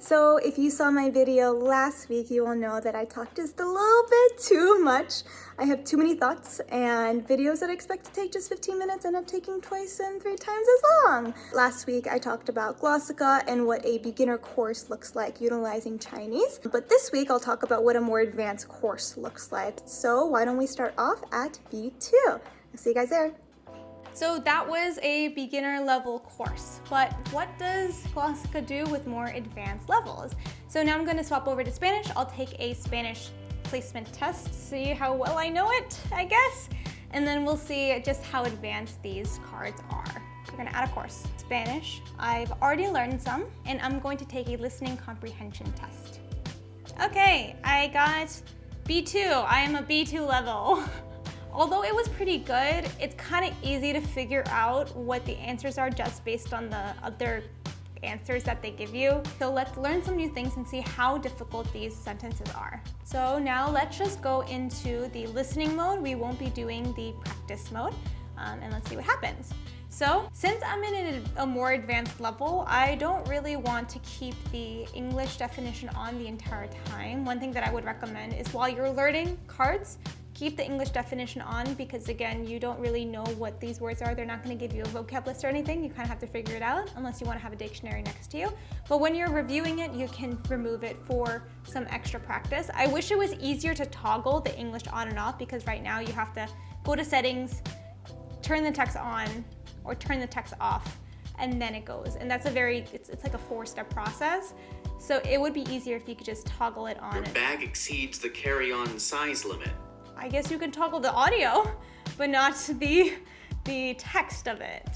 So if you saw my video last week, you will know that I talked just a little bit too much. I have too many thoughts, and videos that I expect to take just 15 minutes end up taking twice and 3 times as long. Last week, I talked about glossika and what a beginner course looks like utilizing Chinese. But this week, I'll talk about what a more advanced course looks like. So why don't we start off at B2? I'll see you guys there. So that was a beginner level course, but what does glossika do with more advanced levels? So now I'm going to swap over to Spanish. I'll take a Spanish placement test, see how well I know it, I guess, and then we'll see just how advanced these cards are. We're going to add a course. Spanish, I've already learned some, and I'm going to take a listening comprehension test. Okay, I got B2. I am a B2 level. Although it was pretty good, it's kind of easy to figure out what the answers are just based on the other answers that they give you. So let's learn some new things and see how difficult these sentences are. So now let's just go into the listening mode. We won't be doing the practice mode, and let's see what happens. So since I'm in a more advanced level, I don't really want to keep the English definition on the entire time. One thing that I would recommend is while you're learning cards, keep the English definition on, because again, you don't really know what these words are. They're not going to give you a vocab list or anything. You kind of have to figure it out unless you want to have a dictionary next to you. But when you're reviewing it, you can remove it for some extra practice. I wish it was easier to toggle the English on and off, because right now you have to go to settings, turn the text on, or turn the text off, and then it goes. And that's it's like a 4-step process. So it would be easier if you could just toggle it on. Your bag exceeds the carry-on size limit. I guess you can toggle the audio, but not the text of it.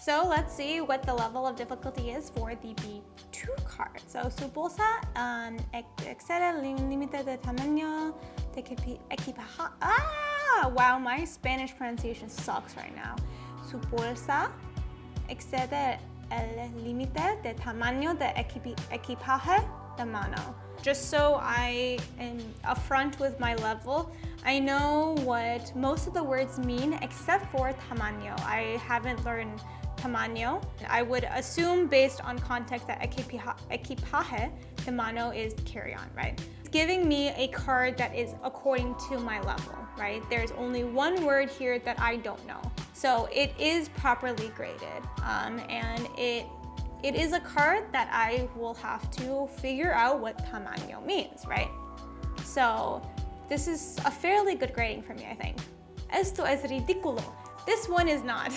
So let's see what the level of difficulty is for the B2 card. So su bolsa excede el límite de tamaño de equipaje. Wow, my Spanish pronunciation sucks right now. Su bolsa excede el límite de tamaño de equipaje de mano. Just so I am upfront with my level, I know what most of the words mean except for tamaño. I haven't learned tamaño. I would assume based on context that equipaje de mano is carry-on, right? It's giving me a card that is according to my level, right? There's only one word here that I don't know. So it is properly graded, and it is a card that I will have to figure out what tamaño means, right? So this is a fairly good grading for me, I think. Esto es ridículo. This one is not.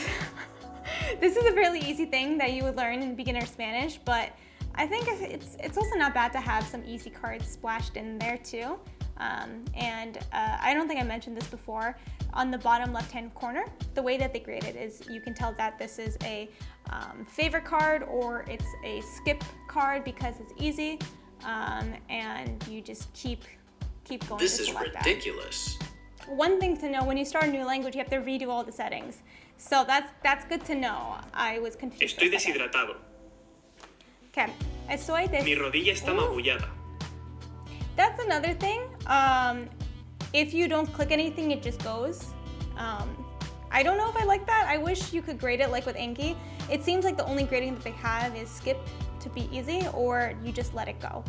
This is a fairly easy thing that you would learn in beginner Spanish, but I think it's also not bad to have some easy cards splashed in there too. I don't think I mentioned this before. On the bottom left-hand corner, the way that they grade it is you can tell that this is a favorite card or it's a skip card because it's easy, and you just keep going. This is ridiculous. One thing to know, when you start a new language, you have to redo all the settings. So that's good to know. I was confused. Estoy deshidratado. Okay. Mi rodilla está magullada. That's another thing. If you don't click anything, it just goes. I don't know if I like that. I wish you could grade it like with Anki. It seems like the only grading that they have is skip to be easy, or you just let it go.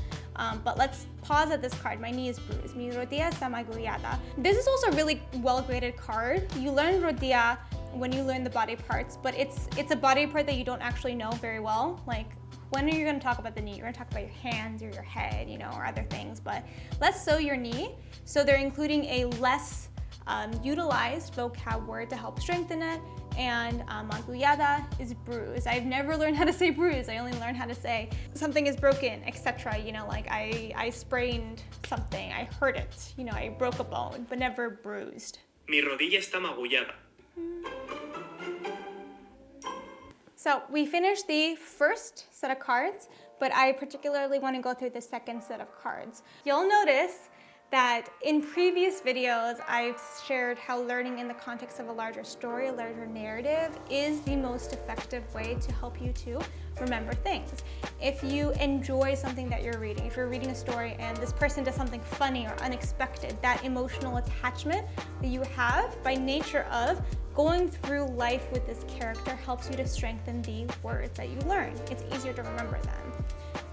But let's pause at this card. My knee is bruised. Mi rodilla está magullada. This is also a really well-graded card. You learn rodilla when you learn the body parts, but it's a body part that you don't actually know very well. Like, when are you going to talk about the knee? You're going to talk about your hands or your head, or other things. But let's sew your knee. So they're including a less utilized vocab word to help strengthen it. And magullada is bruise. I've never learned how to say bruise. I only learned how to say something is broken, etc. Like I sprained something, I hurt it. I broke a bone, but never bruised. Mi rodilla está magullada. So we finished the first set of cards, but I particularly want to go through the second set of cards. You'll notice that in previous videos, I've shared how learning in the context of a larger story, a larger narrative, is the most effective way to help you to remember things. If you enjoy something that you're reading, if you're reading a story and this person does something funny or unexpected, that emotional attachment that you have by nature of going through life with this character helps you to strengthen the words that you learn. It's easier to remember them.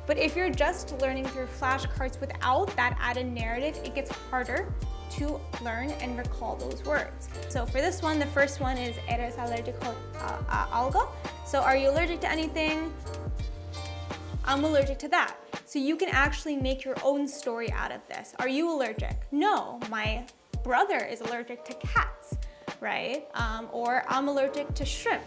But if you're just learning through flashcards without that added narrative, it gets harder to learn and recall those words. So for this one, the first one is eres alérgico a algo. So are you allergic to anything? I'm allergic to that. So you can actually make your own story out of this. Are you allergic? No, my brother is allergic to cats, right? Or I'm allergic to shrimp.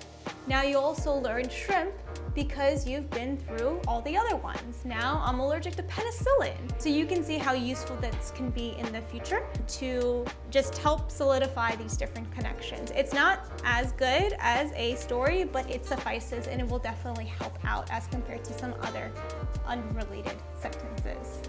Now you also learned shrimp because you've been through all the other ones. Now I'm allergic to penicillin. So you can see how useful this can be in the future to just help solidify these different connections. It's not as good as a story, but it suffices and it will definitely help out as compared to some other unrelated sentences.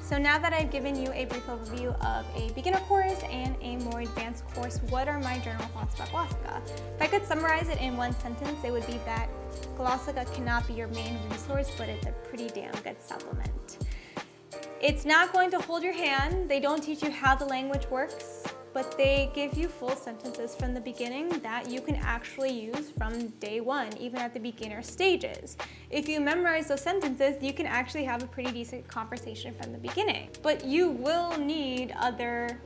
So now that I've given you a brief overview of a beginner course and a more advanced course, what are my general thoughts about glossika? If I could summarize it in one sentence, it would be that glossika cannot be your main resource, but it's a pretty damn good supplement. It's not going to hold your hand. They don't teach you how the language works, but they give you full sentences from the beginning that you can actually use from day one, even at the beginner stages. If you memorize those sentences, you can actually have a pretty decent conversation from the beginning. But you will need other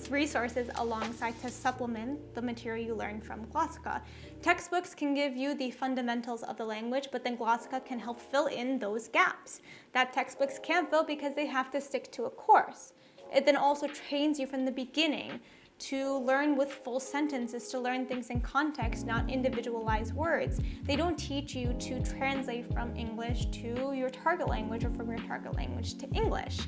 resources alongside to supplement the material you learn from glossika. Textbooks can give you the fundamentals of the language, but then glossika can help fill in those gaps that textbooks can't fill because they have to stick to a course. It then also trains you from the beginning to learn with full sentences, to learn things in context, not individualized words. They don't teach you to translate from English to your target language or from your target language to English.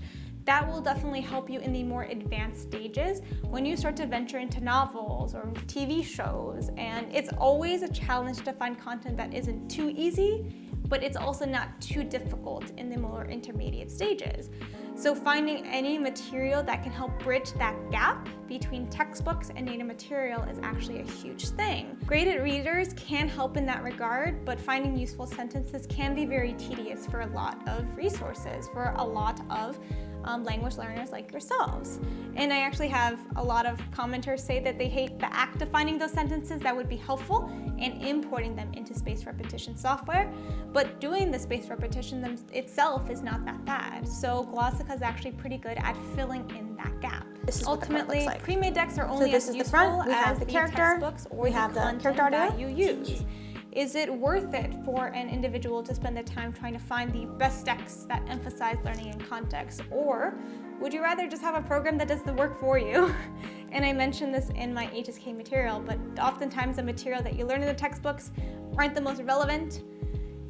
That will definitely help you in the more advanced stages when you start to venture into novels or TV shows. And it's always a challenge to find content that isn't too easy, but it's also not too difficult in the more intermediate stages. So finding any material that can help bridge that gap between textbooks and native material is actually a huge thing. Graded readers can help in that regard, but finding useful sentences can be very tedious for a lot of resources, for a lot of language learners like yourselves. And I actually have a lot of commenters say that they hate the act of finding those sentences that would be helpful and importing them into spaced repetition software, but doing the spaced repetition itself is not that bad. So glossika is actually pretty good at filling in that gap. Ultimately, pre-made decks are only as useful as the textbooks or the content that you use. Is it worth it for an individual to spend the time trying to find the best decks that emphasize learning in context? Or would you rather just have a program that does the work for you? And I mentioned this in my HSK material, but oftentimes the material that you learn in the textbooks aren't the most relevant.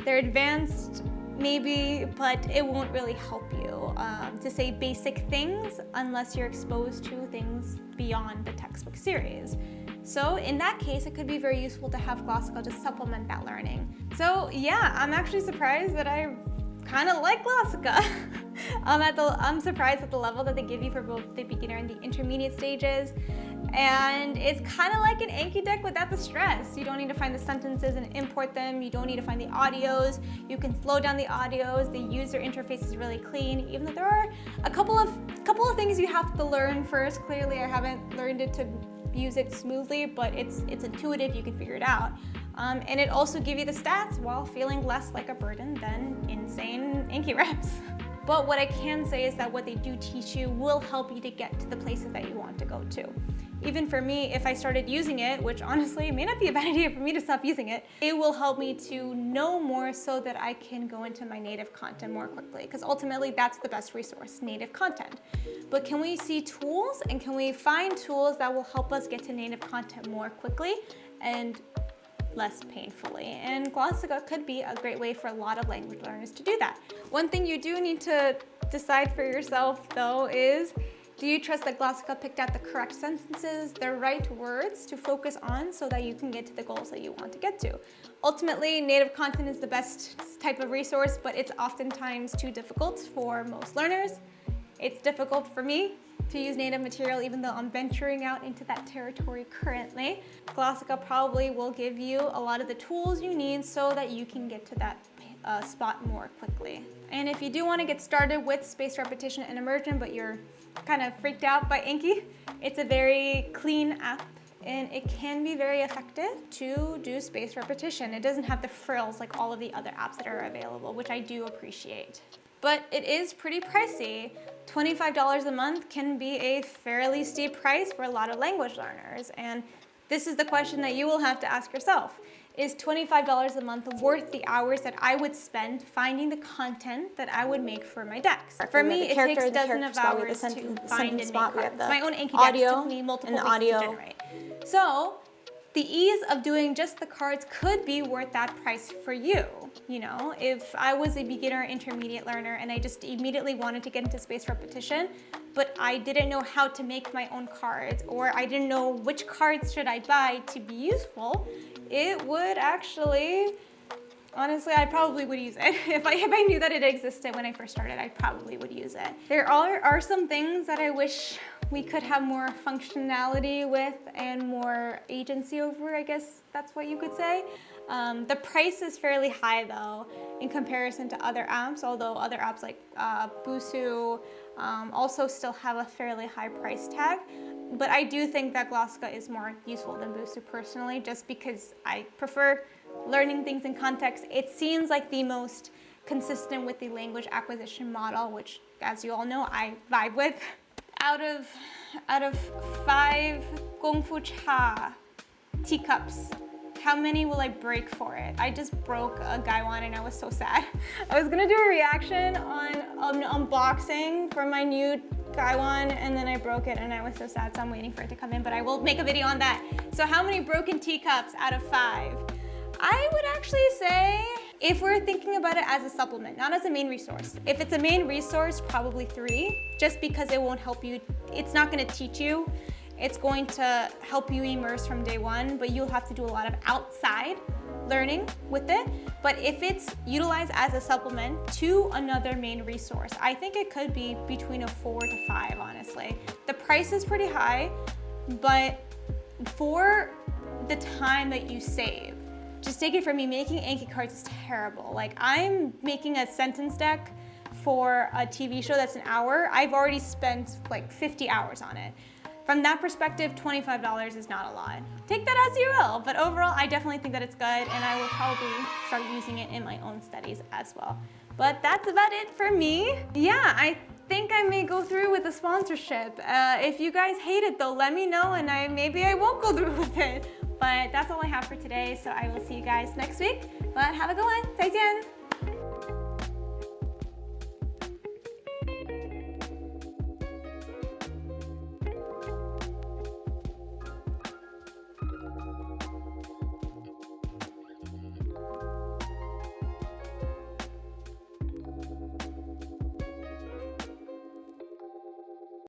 They're advanced, maybe, but it won't really help you to say basic things unless you're exposed to things beyond the textbook series. So in that case, it could be very useful to have glossika to supplement that learning. So yeah, I'm actually surprised that I kind of like glossika. I'm surprised at the level that they give you for both the beginner and the intermediate stages. And it's kind of like an Anki deck without the stress. You don't need to find the sentences and import them. You don't need to find the audios. You can slow down the audios. The user interface is really clean, even though there are a couple of things you have to learn first. Clearly, I haven't learned it to use it smoothly, but it's intuitive, you can figure it out. And it also gives you the stats while feeling less like a burden than insane Anki reps. But what I can say is that what they do teach you will help you to get to the places that you want to go to. Even for me, if I started using it, which honestly may not be a bad idea for me to stop using it, it will help me to know more so that I can go into my native content more quickly. Because ultimately that's the best resource, native content. But can we see tools and can we find tools that will help us get to native content more quickly and less painfully? And glossika could be a great way for a lot of language learners to do that. One thing you do need to decide for yourself though is, do you trust that glossika picked out the correct sentences, the right words to focus on so that you can get to the goals that you want to get to? Ultimately, native content is the best type of resource, but it's oftentimes too difficult for most learners. It's difficult for me to use native material even though I'm venturing out into that territory currently. Glossika probably will give you a lot of the tools you need so that you can get to that spot more quickly. And if you do want to get started with spaced repetition and immersion, but you're kind of freaked out by Anki, it's a very clean app. and it can be very effective to do spaced repetition. It doesn't have the frills like all of the other apps that are available, which I do appreciate. But it is pretty pricey. $25 a month can be a fairly steep price for a lot of language learners. And this is the question that you will have to ask yourself. Is $25 a month worth the hours that I would spend finding the content that I would make for my decks? For me, it takes dozens of hours to find and make cards. My own Anki decks took me multiple weeks to generate. So the ease of doing just the cards could be worth that price for you. You know, if I was a beginner intermediate learner and I just immediately wanted to get into spaced repetition, but I didn't know how to make my own cards, or I didn't know which cards should I buy to be useful, it would actually, honestly, I probably would use it. If I knew that it existed when I first started, I probably would use it. There are some things that I wish we could have more functionality with and more agency over, I guess that's what you could say. The price is fairly high though in comparison to other apps, although other apps like Busuu also still have a fairly high price tag. But I do think that Glossika is more useful than Busuu personally, just because I prefer learning things in context. It seems like the most consistent with the language acquisition model, which, as you all know, I vibe with. Out of 5 Kung Fu Cha teacups, how many will I break for it? I just broke a Gaiwan and I was so sad. I was gonna do a reaction on an unboxing for my new Gaiwan, and then I broke it and I was so sad, so I'm waiting for it to come in, but I will make a video on that. So how many broken teacups out of 5? I would actually say, if we're thinking about it as a supplement, not as a main resource. If it's a main resource, probably 3, just because it won't help you. It's not gonna teach you. It's going to help you immerse from day one, but you'll have to do a lot of outside learning with it. But if it's utilized as a supplement to another main resource, I think it could be between a 4 to 5, honestly. The price is pretty high, but for the time that you save, just take it from me, making Anki cards is terrible. Like, I'm making a sentence deck for a TV show that's an hour. I've already spent like 50 hours on it. From that perspective, $25 is not a lot. Take that as you will, but overall, I definitely think that it's good, and I will probably start using it in my own studies as well. But that's about it for me. Yeah, I think I may go through with the sponsorship. If you guys hate it though, let me know, and maybe I won't go through with it. But that's all I have for today, so I will see you guys next week. But have a good one. 再见.